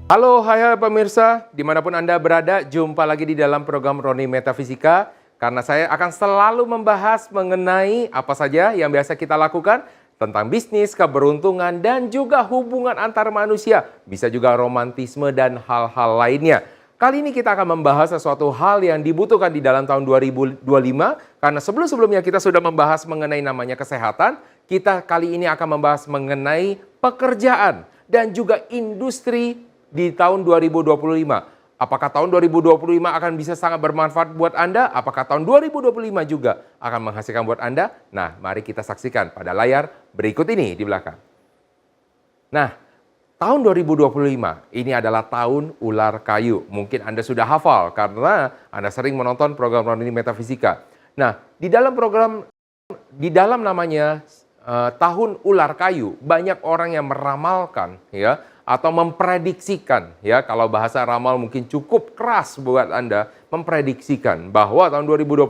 Halo, hai pemirsa, dimanapun Anda berada, jumpa lagi di dalam program Roni Metafisika. Karena saya akan selalu membahas mengenai apa saja yang biasa kita lakukan tentang bisnis, keberuntungan, dan juga hubungan antar manusia. Bisa juga romantisme dan hal-hal lainnya. Kali ini kita akan membahas sesuatu hal yang dibutuhkan di dalam tahun 2025. Karena sebelum-sebelumnya kita sudah membahas mengenai namanya kesehatan, kita kali ini akan membahas mengenai pekerjaan dan juga industri di tahun 2025. Apakah tahun 2025 akan bisa sangat bermanfaat buat Anda? Apakah tahun 2025 juga akan menghasilkan buat Anda? Nah, mari kita saksikan pada layar berikut ini di belakang. Nah, tahun 2025 ini adalah tahun ular kayu. Mungkin Anda sudah hafal karena Anda sering menonton program Roni Metafisika. Nah, di dalam namanya tahun ular kayu, banyak orang yang meramalkan ya atau memprediksikan ya, kalau bahasa ramal mungkin cukup keras buat Anda, memprediksikan bahwa tahun 2025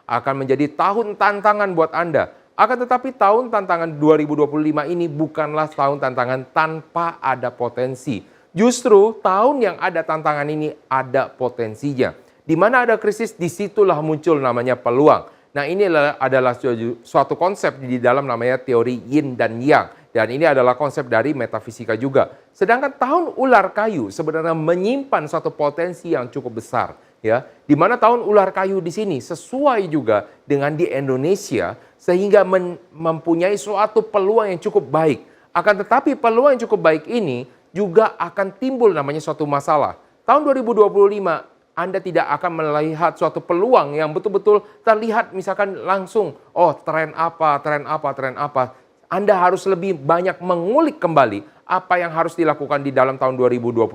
akan menjadi tahun tantangan buat Anda. Akan tetapi tahun tantangan 2025 ini bukanlah tahun tantangan tanpa ada potensi. Justru tahun yang ada tantangan ini ada potensinya. Di mana ada krisis, disitulah muncul namanya peluang. Nah, ini adalah suatu konsep di dalam namanya teori yin dan yang. Dan ini adalah konsep dari metafisika juga. Sedangkan tahun ular kayu sebenarnya menyimpan suatu potensi yang cukup besar, ya. Di mana tahun ular kayu di sini sesuai juga dengan di Indonesia sehingga mempunyai suatu peluang yang cukup baik. Akan tetapi peluang yang cukup baik ini juga akan timbul namanya suatu masalah. Tahun 2025 Anda tidak akan melihat suatu peluang yang betul-betul terlihat misalkan langsung, oh tren apa. Anda harus lebih banyak mengulik kembali apa yang harus dilakukan di dalam tahun 2025.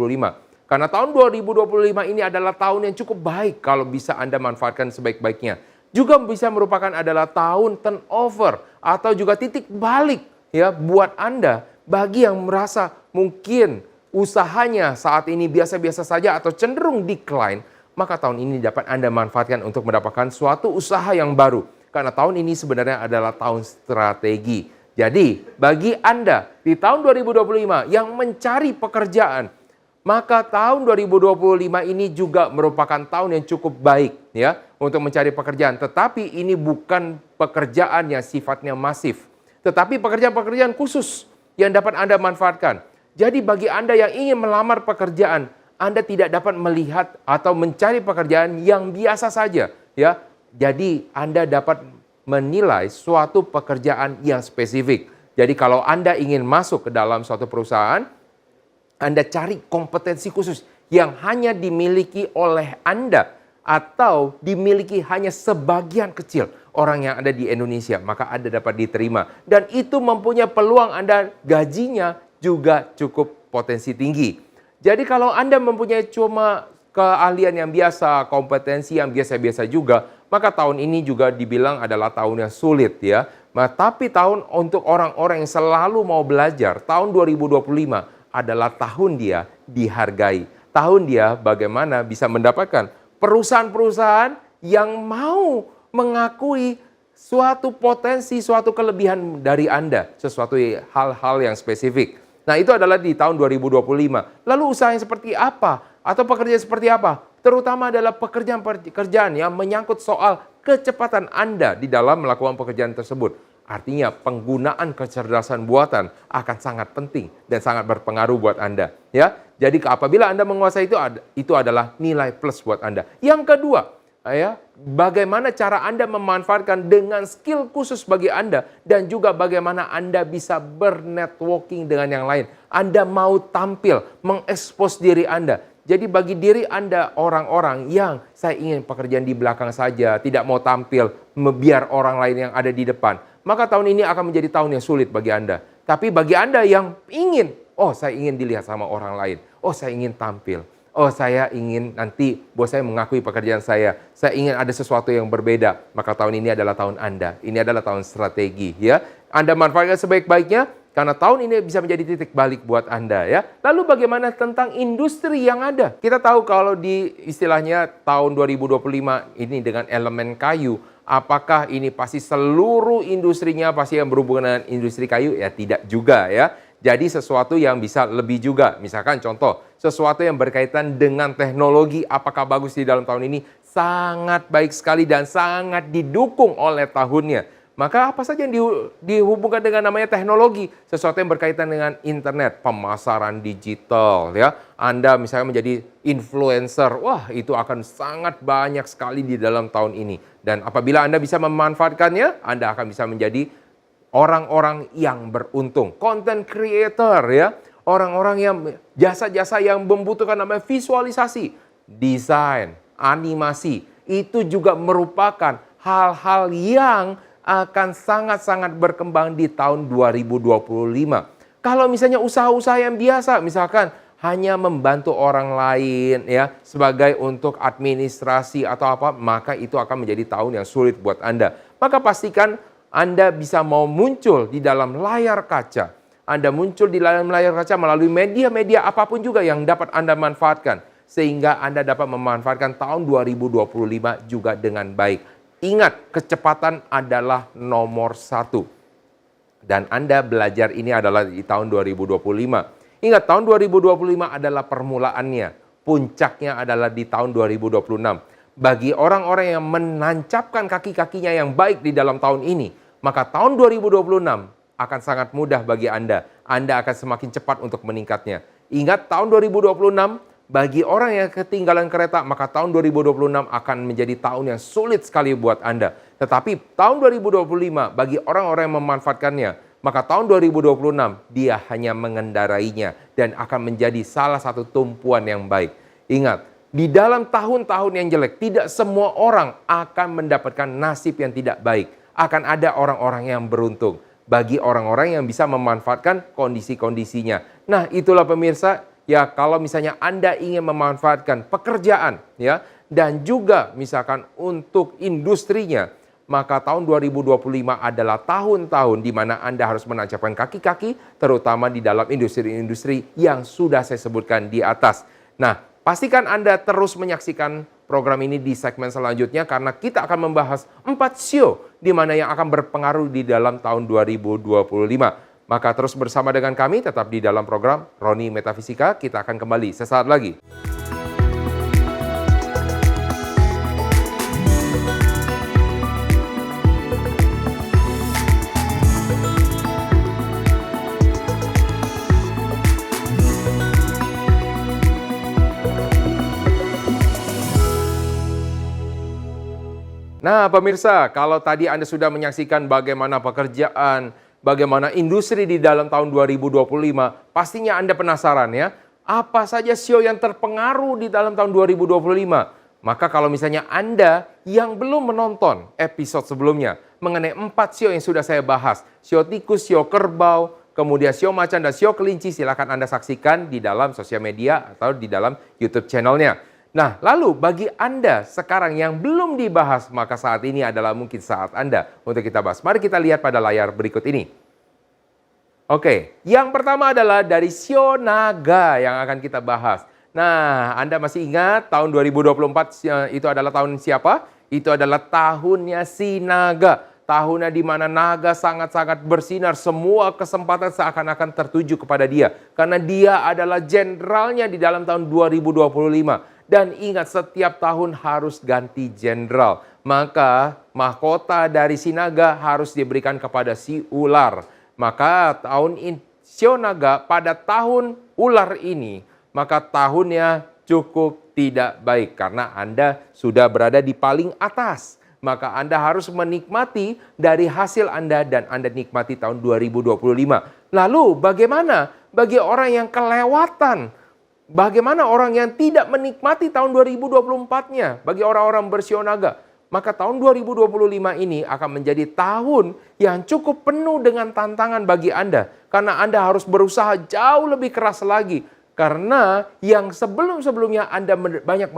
Karena tahun 2025 ini adalah tahun yang cukup baik kalau bisa Anda manfaatkan sebaik-baiknya. Juga bisa merupakan adalah tahun turnover atau juga titik balik ya buat Anda bagi yang merasa mungkin usahanya saat ini biasa-biasa saja atau cenderung decline, maka tahun ini dapat Anda manfaatkan untuk mendapatkan suatu usaha yang baru. Karena tahun ini sebenarnya adalah tahun strategi. Jadi, bagi Anda di tahun 2025 yang mencari pekerjaan, maka tahun 2025 ini juga merupakan tahun yang cukup baik ya untuk mencari pekerjaan. Tetapi ini bukan pekerjaan yang sifatnya masif, tetapi pekerjaan-pekerjaan khusus yang dapat Anda manfaatkan. Jadi bagi Anda yang ingin melamar pekerjaan, Anda tidak dapat melihat atau mencari pekerjaan yang biasa saja ya. Jadi Anda dapat menilai suatu pekerjaan yang spesifik. Jadi kalau Anda ingin masuk ke dalam suatu perusahaan, Anda cari kompetensi khusus yang hanya dimiliki oleh Anda atau dimiliki hanya sebagian kecil orang yang ada di Indonesia, maka Anda dapat diterima. Dan itu mempunyai peluang Anda gajinya juga cukup potensi tinggi. Jadi kalau Anda mempunyai cuma keahlian yang biasa, kompetensi yang biasa-biasa juga, maka tahun ini juga dibilang adalah tahun yang sulit ya. Tapi tahun untuk orang-orang yang selalu mau belajar, tahun 2025 adalah tahun dia dihargai. Tahun dia bagaimana bisa mendapatkan perusahaan-perusahaan yang mau mengakui suatu potensi, suatu kelebihan dari Anda, sesuatu hal-hal yang spesifik. Nah, itu adalah di tahun 2025. Lalu usaha yang seperti apa? Atau pekerjaan seperti apa? Terutama adalah pekerjaan-pekerjaan yang menyangkut soal kecepatan Anda di dalam melakukan pekerjaan tersebut. Artinya penggunaan kecerdasan buatan akan sangat penting dan sangat berpengaruh buat Anda. Ya, jadi apabila Anda menguasai itu adalah nilai plus buat Anda. Yang kedua, ya, bagaimana cara Anda memanfaatkan dengan skill khusus bagi Anda dan juga bagaimana Anda bisa bernetworking dengan yang lain. Anda mau tampil, mengekspos diri Anda. Jadi bagi diri Anda orang-orang yang saya ingin pekerjaan di belakang saja, tidak mau tampil, biar orang lain yang ada di depan, maka tahun ini akan menjadi tahun yang sulit bagi Anda. Tapi bagi Anda yang ingin, oh saya ingin dilihat sama orang lain, oh saya ingin tampil, oh saya ingin nanti bos saya mengakui pekerjaan saya ingin ada sesuatu yang berbeda, maka tahun ini adalah tahun Anda. Ini adalah tahun strategi ya. Anda manfaatkan sebaik-baiknya. Karena tahun ini bisa menjadi titik balik buat Anda ya. Lalu bagaimana tentang industri yang ada? Kita tahu kalau di istilahnya tahun 2025 ini dengan elemen kayu, apakah ini pasti seluruh industrinya pasti yang berhubungan dengan industri kayu? Ya tidak juga ya. jadi sesuatu yang bisa lebih juga. Misalkan contoh, sesuatu yang berkaitan dengan teknologi, apakah bagus di dalam tahun ini? Sangat baik sekali dan sangat didukung oleh tahunnya. Maka apa saja yang dihubungkan dengan namanya teknologi, sesuatu yang berkaitan dengan internet, pemasaran digital, ya. Anda misalnya menjadi influencer, wah itu akan sangat banyak sekali di dalam tahun ini. Dan apabila Anda bisa memanfaatkannya, Anda akan bisa menjadi orang-orang yang beruntung, content creator, ya. Orang-orang yang jasa-jasa yang membutuhkan namanya visualisasi, desain, animasi, itu juga merupakan hal-hal yang akan sangat-sangat berkembang di tahun 2025. Kalau misalnya usaha-usaha yang biasa, misalkan hanya membantu orang lain ya sebagai untuk administrasi atau apa, maka itu akan menjadi tahun yang sulit buat Anda. Maka pastikan Anda bisa mau muncul di dalam layar kaca. Anda muncul di dalam layar kaca melalui media-media apapun juga yang dapat Anda manfaatkan. Sehingga Anda dapat memanfaatkan tahun 2025 juga dengan baik. Ingat, kecepatan adalah nomor 1. Dan Anda belajar ini adalah di tahun 2025. Ingat, tahun 2025 adalah permulaannya. Puncaknya adalah di tahun 2026. Bagi orang-orang yang menancapkan kaki-kakinya yang baik di dalam tahun ini, maka tahun 2026 akan sangat mudah bagi Anda. Anda akan semakin cepat untuk meningkatnya. Ingat, tahun 2026 bagi orang yang ketinggalan kereta, maka tahun 2026 akan menjadi tahun yang sulit sekali buat Anda. Tetapi tahun 2025 bagi orang-orang yang memanfaatkannya, maka tahun 2026 dia hanya mengendarainya dan akan menjadi salah satu tumpuan yang baik. Ingat, di dalam tahun-tahun yang jelek, tidak semua orang akan mendapatkan nasib yang tidak baik. Akan ada orang-orang yang beruntung. Bagi orang-orang yang bisa memanfaatkan kondisi-kondisinya. Nah, itulah pemirsa. Ya, kalau misalnya Anda ingin memanfaatkan pekerjaan ya dan juga misalkan untuk industrinya, maka tahun 2025 adalah tahun-tahun di mana Anda harus menancapkan kaki-kaki terutama di dalam industri-industri yang sudah saya sebutkan di atas. Nah, pastikan Anda terus menyaksikan program ini di segmen selanjutnya karena kita akan membahas 4 show di mana yang akan berpengaruh di dalam tahun 2025. Maka terus bersama dengan kami tetap di dalam program Roni Metafisika. Kita akan kembali sesaat lagi. Nah pemirsa, kalau tadi Anda sudah menyaksikan bagaimana pekerjaan, bagaimana industri di dalam tahun 2025, pastinya Anda penasaran ya, apa saja show yang terpengaruh di dalam tahun 2025? Maka kalau misalnya Anda yang belum menonton episode sebelumnya mengenai 4 show yang sudah saya bahas, show tikus, show kerbau, kemudian show macan dan show kelinci, silakan Anda saksikan di dalam sosial media atau di dalam YouTube channelnya. Nah, lalu bagi Anda sekarang yang belum dibahas, maka saat ini adalah mungkin saat Anda untuk kita bahas. Mari kita lihat pada layar berikut ini. Oke, yang pertama adalah dari Shio Naga yang akan kita bahas. Nah, Anda masih ingat tahun 2024 itu adalah tahun siapa? Itu adalah tahunnya si naga. Tahunnya di mana naga sangat-sangat bersinar, semua kesempatan seakan-akan tertuju kepada dia. Karena dia adalah jenderalnya di dalam tahun 2025. Dan ingat, setiap tahun harus ganti jenderal. Maka mahkota dari si naga harus diberikan kepada si ular. Maka tahun ini, Shio Naga pada tahun ular ini, maka tahunnya cukup tidak baik. Karena Anda sudah berada di paling atas. Maka Anda harus menikmati dari hasil Anda dan Anda nikmati tahun 2025. Lalu bagaimana bagi orang yang kelewatan? Bagaimana orang yang tidak menikmati tahun 2024-nya bagi orang-orang bershio naga? Maka tahun 2025 ini akan menjadi tahun yang cukup penuh dengan tantangan bagi Anda. Karena Anda harus berusaha jauh lebih keras lagi. Karena yang sebelum-sebelumnya Anda banyak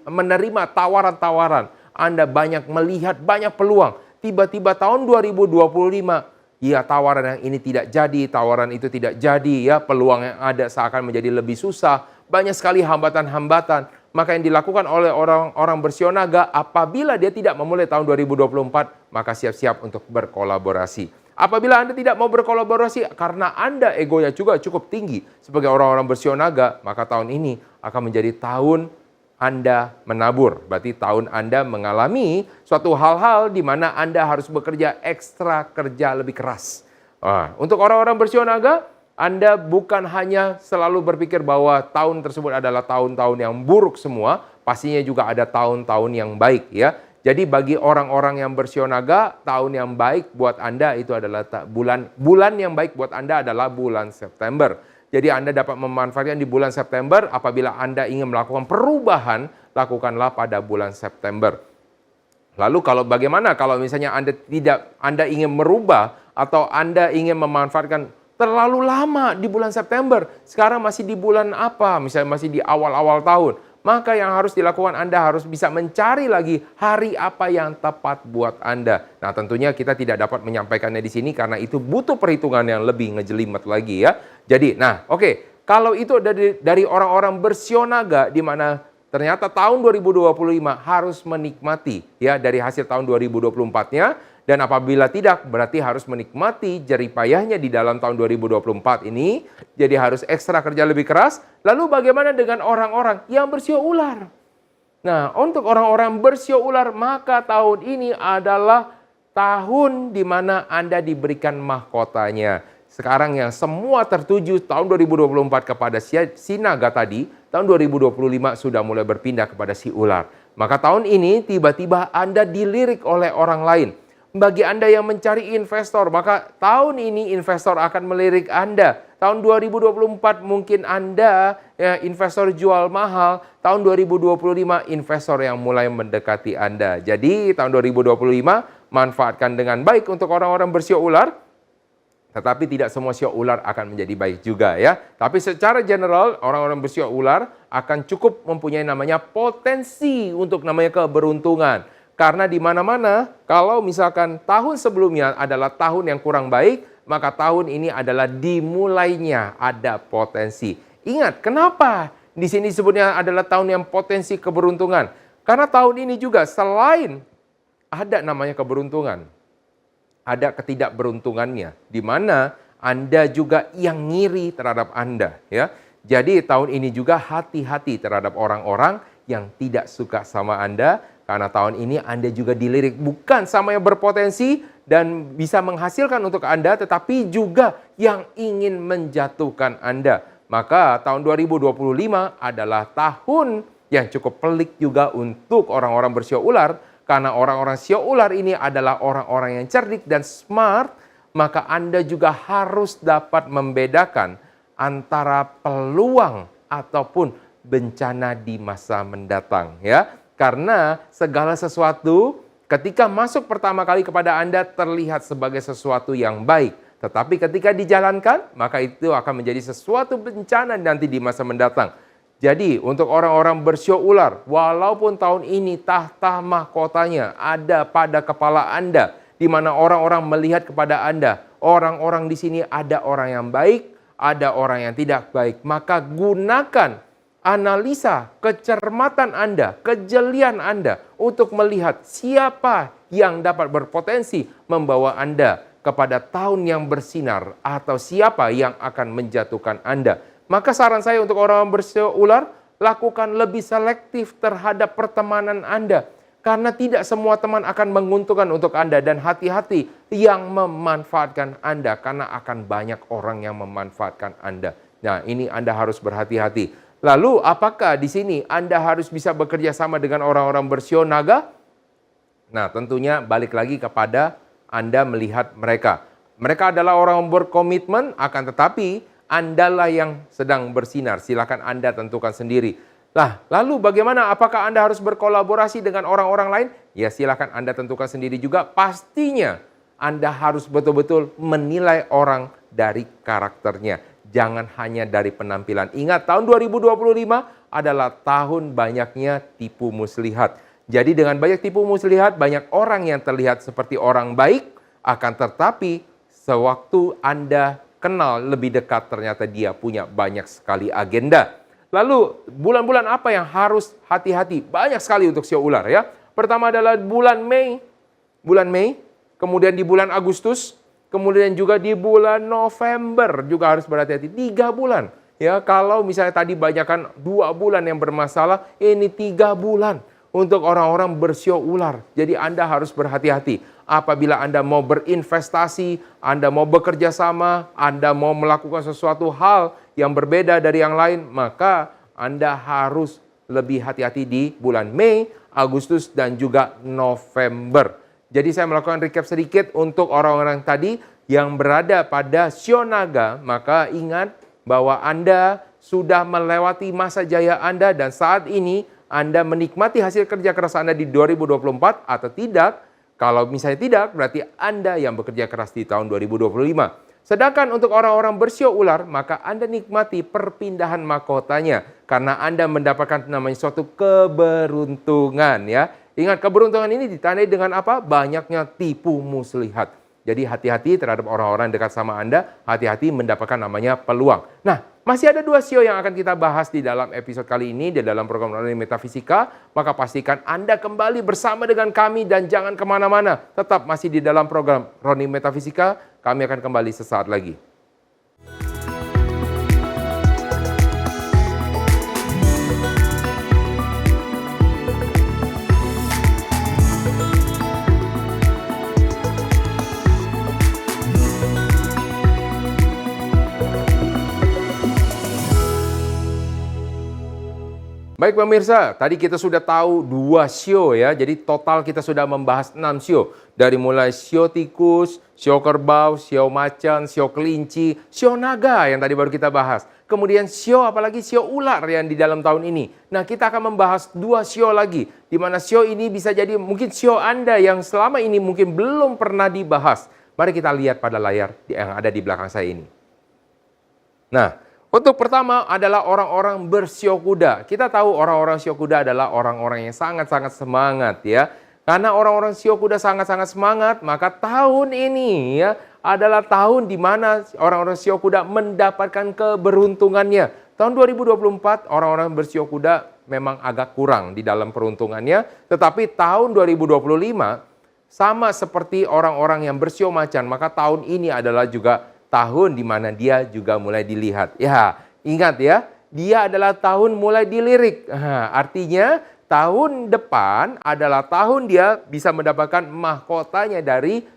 menerima tawaran-tawaran. Anda banyak melihat banyak peluang. Tiba-tiba tahun 2025, ya tawaran yang ini tidak jadi, tawaran itu tidak jadi, ya peluang yang ada seakan menjadi lebih susah. Banyak sekali hambatan-hambatan. Maka yang dilakukan oleh orang-orang bershio naga apabila dia tidak memulai tahun 2024, maka siap-siap untuk berkolaborasi. Apabila Anda tidak mau berkolaborasi karena Anda egonya juga cukup tinggi sebagai orang-orang bersio naga, maka tahun ini akan menjadi tahun Anda menabur. Berarti tahun Anda mengalami suatu hal-hal di mana Anda harus bekerja ekstra, kerja lebih keras. Untuk orang-orang bersio naga, Anda bukan hanya selalu berpikir bahwa tahun tersebut adalah tahun-tahun yang buruk semua, pastinya juga ada tahun-tahun yang baik ya. Jadi bagi orang-orang yang bersio naga, tahun yang baik buat Anda itu adalah bulan yang baik buat Anda adalah bulan September. Jadi Anda dapat memanfaatkan di bulan September. Apabila Anda ingin melakukan perubahan, lakukanlah pada bulan September. Lalu bagaimana kalau misalnya Anda ingin merubah atau Anda ingin memanfaatkan terlalu lama di bulan September, sekarang masih di bulan apa? Misalnya masih di awal-awal tahun. Maka yang harus dilakukan Anda harus bisa mencari lagi hari apa yang tepat buat Anda. Nah, tentunya kita tidak dapat menyampaikannya di sini karena itu butuh perhitungan yang lebih ngejelimet lagi ya. Jadi, oke. Kalau itu dari orang-orang bersio naga di mana ternyata tahun 2025 harus menikmati ya dari hasil tahun 2024-nya. Dan apabila tidak, berarti harus menikmati jerih payahnya di dalam tahun 2024 ini. Jadi harus ekstra kerja lebih keras. Lalu bagaimana dengan orang-orang yang bersio ular? Nah, untuk orang-orang bersio ular, maka tahun ini adalah tahun di mana Anda diberikan mahkotanya. Sekarang yang semua tertuju tahun 2024 kepada si naga tadi, tahun 2025 sudah mulai berpindah kepada si ular. Maka tahun ini tiba-tiba Anda dilirik oleh orang lain. Bagi Anda yang mencari investor, maka tahun ini investor akan melirik Anda. Tahun 2024 mungkin Anda investor jual mahal. Tahun 2025 investor yang mulai mendekati Anda. Jadi tahun 2025 manfaatkan dengan baik untuk orang-orang bersio ular. Tetapi tidak semua sio ular akan menjadi baik juga ya. Tapi secara general orang-orang bersio ular akan cukup mempunyai namanya potensi untuk namanya keberuntungan. Karena di mana-mana, kalau misalkan tahun sebelumnya adalah tahun yang kurang baik, maka tahun ini adalah dimulainya ada potensi. Ingat, kenapa di sini disebutnya adalah tahun yang potensi keberuntungan? Karena tahun ini juga selain ada namanya keberuntungan, ada ketidakberuntungannya, di mana Anda juga yang ngiri terhadap Anda. Ya. Jadi tahun ini juga hati-hati terhadap orang-orang yang tidak suka sama Anda, karena tahun ini Anda juga dilirik bukan sama yang berpotensi dan bisa menghasilkan untuk Anda, tetapi juga yang ingin menjatuhkan Anda. Maka tahun 2025 adalah tahun yang cukup pelik juga untuk orang-orang bersio ular, karena orang-orang sio ular ini adalah orang-orang yang cerdik dan smart, maka Anda juga harus dapat membedakan antara peluang ataupun bencana di masa mendatang ya. Karena segala sesuatu ketika masuk pertama kali kepada Anda terlihat sebagai sesuatu yang baik. Tetapi ketika dijalankan, maka itu akan menjadi sesuatu bencana nanti di masa mendatang. Jadi untuk orang-orang bersio ular, walaupun tahun ini tahta mahkotanya ada pada kepala Anda, di mana orang-orang melihat kepada Anda, orang-orang di sini ada orang yang baik, ada orang yang tidak baik. Maka gunakan analisa, kecermatan Anda, kejelian Anda untuk melihat siapa yang dapat berpotensi membawa Anda kepada tahun yang bersinar atau siapa yang akan menjatuhkan Anda. Maka saran saya untuk orang bersio ular, lakukan lebih selektif terhadap pertemanan Anda. Karena tidak semua teman akan menguntungkan untuk Anda dan hati-hati yang memanfaatkan Anda karena akan banyak orang yang memanfaatkan Anda. Nah, ini Anda harus berhati-hati. Lalu apakah di sini Anda harus bisa bekerja sama dengan orang-orang bersio naga? Nah, tentunya balik lagi kepada Anda melihat mereka. Mereka adalah orang yang berkomitmen, akan tetapi Andalah yang sedang bersinar. Silakan Anda tentukan sendiri. Lalu bagaimana? Apakah Anda harus berkolaborasi dengan orang-orang lain? Ya, silakan Anda tentukan sendiri juga. Pastinya Anda harus betul-betul menilai orang dari karakternya. Jangan hanya dari penampilan. Ingat, tahun 2025 adalah tahun banyaknya tipu muslihat. Jadi dengan banyak tipu muslihat, banyak orang yang terlihat seperti orang baik, akan tetapi sewaktu Anda kenal lebih dekat, ternyata dia punya banyak sekali agenda. Lalu bulan-bulan apa yang harus hati-hati? Banyak sekali untuk sio ular ya. Pertama adalah bulan Mei, kemudian di bulan Agustus, Kemudian juga di bulan November juga harus berhati-hati, 3 bulan. Ya, kalau misalnya tadi banyakkan 2 bulan yang bermasalah, ini 3 bulan untuk orang-orang bersio ular. Jadi Anda harus berhati-hati. Apabila Anda mau berinvestasi, Anda mau bekerja sama, Anda mau melakukan sesuatu hal yang berbeda dari yang lain, maka Anda harus lebih hati-hati di bulan Mei, Agustus, dan juga November. Jadi saya melakukan recap sedikit untuk orang-orang tadi yang berada pada Shio Naga, maka ingat bahwa Anda sudah melewati masa jaya Anda dan saat ini Anda menikmati hasil kerja keras Anda di 2024 atau tidak. Kalau misalnya tidak, berarti Anda yang bekerja keras di tahun 2025. Sedangkan untuk orang-orang bersio ular, maka Anda nikmati perpindahan mahkotanya karena Anda mendapatkan namanya suatu keberuntungan ya. Ingat, keberuntungan ini ditandai dengan apa? Banyaknya tipu muslihat. Jadi hati-hati terhadap orang-orang dekat sama Anda, hati-hati mendapatkan namanya peluang. Nah, masih ada 2 sio yang akan kita bahas di dalam episode kali ini, di dalam program Roni Metafisika. Maka pastikan Anda kembali bersama dengan kami dan jangan kemana-mana. Tetap masih di dalam program Roni Metafisika, kami akan kembali sesaat lagi. Baik pemirsa, tadi kita sudah tahu 2 sio ya. Jadi total kita sudah membahas 6 sio. Dari mulai sio tikus, sio kerbau, sio macan, sio kelinci, sio naga yang tadi baru kita bahas. Kemudian sio, apalagi sio ular yang di dalam tahun ini. Nah, kita akan membahas 2 sio lagi. Di mana sio ini bisa jadi mungkin sio Anda yang selama ini mungkin belum pernah dibahas. Mari kita lihat pada layar yang ada di belakang saya ini. Nah, untuk pertama adalah orang-orang bersio kuda. Kita tahu orang-orang sio kuda adalah orang-orang yang sangat-sangat semangat ya. Karena orang-orang sio kuda sangat-sangat semangat, maka tahun ini ya adalah tahun di mana orang-orang sio kuda mendapatkan keberuntungannya. Tahun 2024 orang-orang bersio kuda memang agak kurang di dalam peruntungannya, tetapi tahun 2025 sama seperti orang-orang yang bersio macan, maka tahun ini adalah juga tahun di mana dia juga mulai dilihat. Ya, ingat ya, dia adalah tahun mulai dilirik. Artinya tahun depan adalah tahun dia bisa mendapatkan mahkotanya dari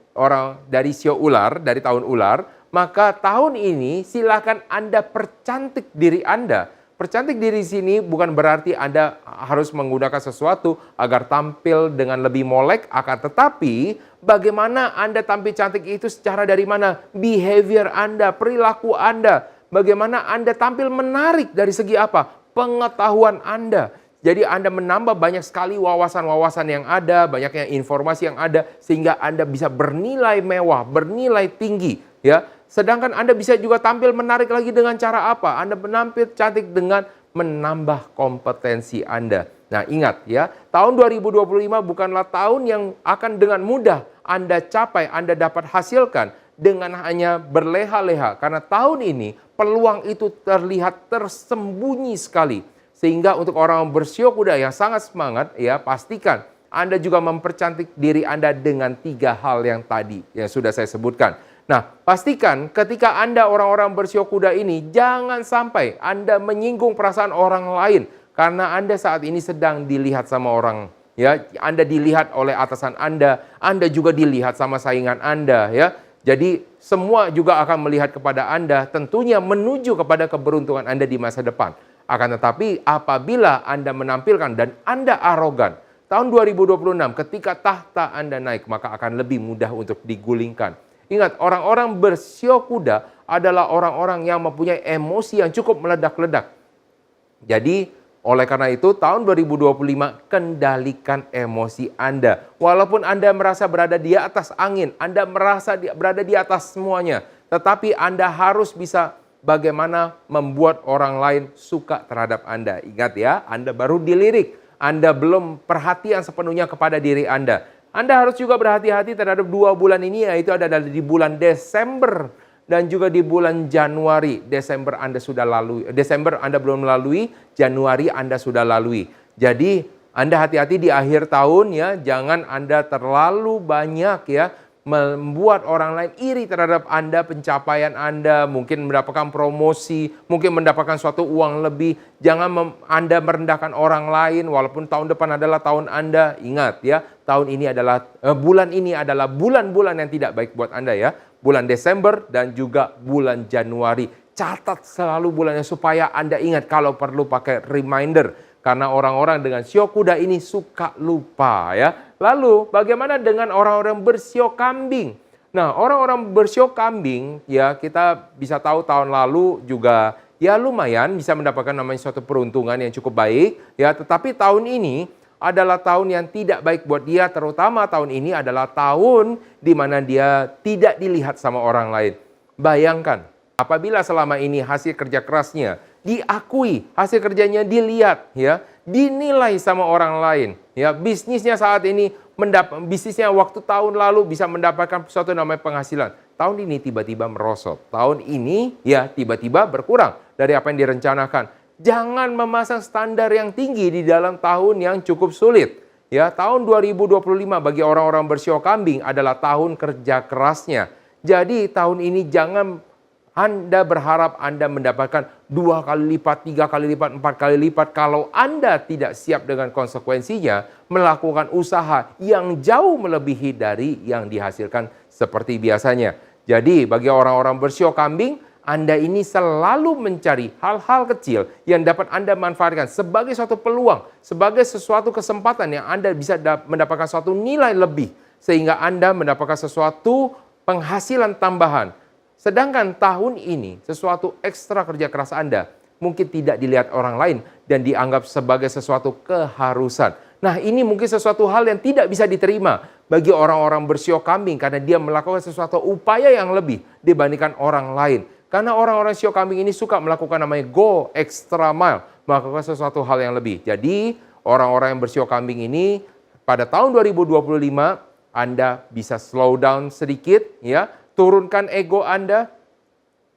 sio ular, dari tahun ular. Maka tahun ini silakan Anda percantik diri Anda. Percantik diri sini bukan berarti Anda harus menggunakan sesuatu agar tampil dengan lebih molek, akan tetapi bagaimana Anda tampil cantik itu secara dari mana? Behavior Anda, perilaku Anda. Bagaimana Anda tampil menarik dari segi apa? Pengetahuan Anda. Jadi Anda menambah banyak sekali wawasan-wawasan yang ada, banyaknya informasi yang ada, sehingga Anda bisa bernilai mewah, bernilai tinggi. Ya. Sedangkan Anda bisa juga tampil menarik lagi dengan cara apa? Anda menampil cantik dengan menambah kompetensi Anda. Nah ingat ya, tahun 2025 bukanlah tahun yang akan dengan mudah Anda capai, Anda dapat hasilkan dengan hanya berleha-leha. Karena tahun ini peluang itu terlihat tersembunyi sekali. Sehingga untuk orang bersio kuda yang sangat semangat, ya pastikan Anda juga mempercantik diri Anda dengan 3 hal yang tadi yang sudah saya sebutkan. Nah, pastikan ketika Anda orang-orang bersio kuda ini, jangan sampai Anda menyinggung perasaan orang lain. Karena Anda saat ini sedang dilihat sama orang. Ya, Anda dilihat oleh atasan Anda juga dilihat sama saingan Anda. Ya, jadi semua juga akan melihat kepada Anda, tentunya menuju kepada keberuntungan Anda di masa depan. Akan tetapi apabila Anda menampilkan dan Anda arogan, tahun 2026 ketika tahta Anda naik, maka akan lebih mudah untuk digulingkan. Ingat, orang-orang bersio kuda adalah orang-orang yang mempunyai emosi yang cukup meledak-ledak. Jadi, oleh karena itu, tahun 2025, kendalikan emosi Anda. Walaupun Anda merasa berada di atas angin, Anda merasa berada di atas semuanya. Tetapi Anda harus bisa bagaimana membuat orang lain suka terhadap Anda. Ingat ya, Anda baru dilirik. Anda belum perhatian sepenuhnya kepada diri Anda. Anda harus juga berhati-hati terhadap 2 bulan ini, yaitu ada di bulan Desember dan juga di bulan Januari. Desember Anda sudah lalui, Desember Anda belum melalui, Januari Anda sudah lalui. Jadi Anda hati-hati di akhir tahun ya, jangan Anda terlalu banyak ya membuat orang lain iri terhadap Anda, pencapaian Anda, mungkin mendapatkan promosi, mungkin mendapatkan suatu uang lebih. Jangan Anda merendahkan orang lain walaupun tahun depan adalah tahun Anda. Ingat ya, tahun ini adalah bulan ini adalah bulan-bulan yang tidak baik buat Anda ya. Bulan Desember dan juga bulan Januari. Catat selalu bulannya supaya Anda ingat, kalau perlu pakai reminder. Karena orang-orang dengan sio kuda ini suka lupa ya. Lalu bagaimana dengan orang-orang bersio kambing? Nah, orang-orang bersio kambing ya, kita bisa tahu tahun lalu juga ya lumayan bisa mendapatkan namanya suatu peruntungan yang cukup baik ya. Tetapi tahun ini adalah tahun yang tidak baik buat dia, terutama tahun ini adalah tahun di mana dia tidak dilihat sama orang lain. Bayangkan, apabila selama ini hasil kerja kerasnya diakui, hasil kerjanya dilihat, ya, dinilai sama orang lain, ya, bisnisnya saat ini bisnisnya waktu tahun lalu bisa mendapatkan suatu namanya penghasilan. Tahun ini tiba-tiba merosot. Tahun ini ya tiba-tiba berkurang dari apa yang direncanakan. Jangan memasang standar yang tinggi di dalam tahun yang cukup sulit. Ya, tahun 2025 bagi orang-orang bersio kambing adalah tahun kerja kerasnya. Jadi tahun ini jangan Anda berharap Anda mendapatkan 2 kali lipat, 3 kali lipat, 4 kali lipat kalau Anda tidak siap dengan konsekuensinya melakukan usaha yang jauh melebihi dari yang dihasilkan seperti biasanya. Jadi bagi orang-orang bersio kambing, Anda ini selalu mencari hal-hal kecil yang dapat Anda manfaatkan sebagai suatu peluang, sebagai sesuatu kesempatan yang Anda bisa mendapatkan suatu nilai lebih sehingga Anda mendapatkan sesuatu penghasilan tambahan. Sedangkan tahun ini sesuatu ekstra kerja keras Anda mungkin tidak dilihat orang lain dan dianggap sebagai sesuatu keharusan. Nah, ini mungkin sesuatu hal yang tidak bisa diterima bagi orang-orang bersio kambing karena dia melakukan sesuatu upaya yang lebih dibandingkan orang lain. Karena orang-orang sio kambing ini suka melakukan namanya go extra mile, melakukan sesuatu hal yang lebih. Jadi, orang-orang yang bersio kambing ini pada tahun 2025 Anda bisa slow down sedikit, ya. Turunkan ego Anda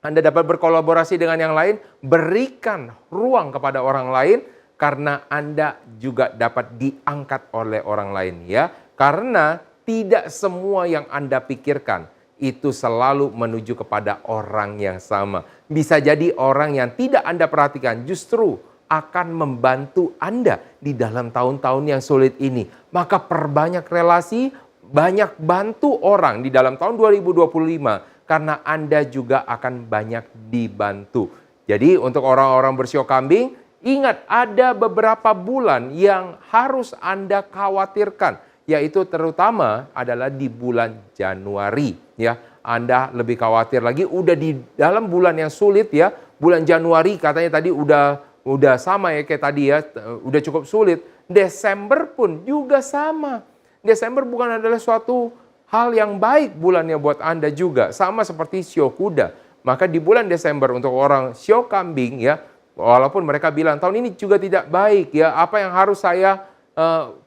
dapat berkolaborasi dengan yang lain, berikan ruang kepada orang lain, karena Anda juga dapat diangkat oleh orang lain ya. Karena tidak semua yang Anda pikirkan itu selalu menuju kepada orang yang sama. Bisa jadi orang yang tidak Anda perhatikan justru akan membantu Anda di dalam tahun-tahun yang sulit ini. Maka perbanyak relasi, banyak bantu orang di dalam tahun 2025 karena Anda juga akan banyak dibantu. Jadi untuk orang-orang bersio kambing, ingat ada beberapa bulan yang harus Anda khawatirkan, yaitu terutama adalah di bulan Januari ya. Anda lebih khawatir lagi udah di dalam bulan yang sulit ya. Bulan Januari katanya tadi udah sama ya kayak tadi ya, udah cukup sulit. Desember pun juga sama. Desember bukan adalah suatu hal yang baik bulannya buat Anda juga. Sama seperti sio kuda. Maka di bulan Desember untuk orang sio kambing ya, walaupun mereka bilang tahun ini juga tidak baik ya, apa yang harus saya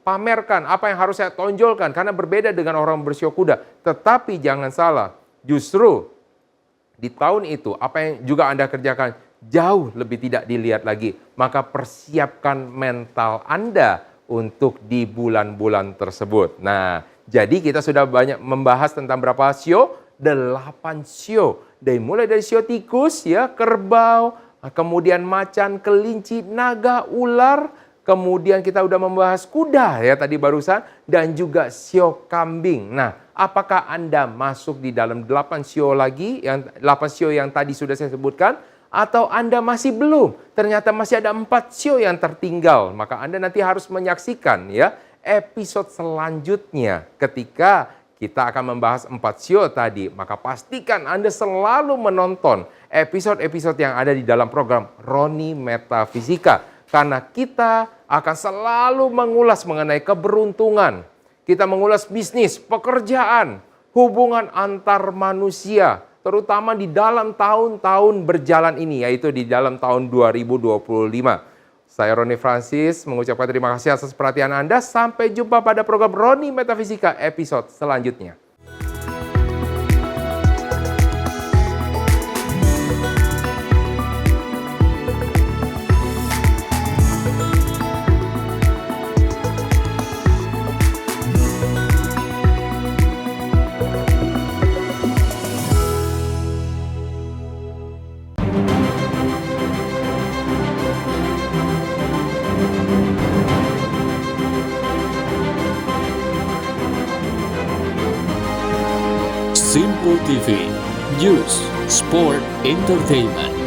pamerkan, apa yang harus saya tonjolkan, karena berbeda dengan orang bersio kuda. Tetapi jangan salah, justru di tahun itu apa yang juga Anda kerjakan jauh lebih tidak dilihat lagi. Maka persiapkan mental Anda untuk di bulan-bulan tersebut. Nah, jadi kita sudah banyak membahas tentang berapa sio? 8 sio. Mulai dari sio tikus, ya, kerbau, kemudian macan, kelinci, naga, ular, kemudian kita udah membahas kuda ya tadi barusan, dan juga sio kambing. Nah, apakah Anda masuk di dalam 8 sio lagi, yang 8 sio yang tadi sudah saya sebutkan? Atau Anda masih belum? Ternyata masih ada 4 sio yang tertinggal. Maka Anda nanti harus menyaksikan ya episode selanjutnya ketika kita akan membahas 4 sio tadi. Maka pastikan Anda selalu menonton episode-episode yang ada di dalam program Roni Metafisika. Karena kita akan selalu mengulas mengenai keberuntungan. Kita mengulas bisnis, pekerjaan, hubungan antar manusia, terutama di dalam tahun-tahun berjalan ini, yaitu di dalam tahun 2025. Saya Roni Francis mengucapkan terima kasih atas perhatian Anda. Sampai jumpa pada program Roni Metafisika episode selanjutnya. Simple TV, News, Sport, Entertainment.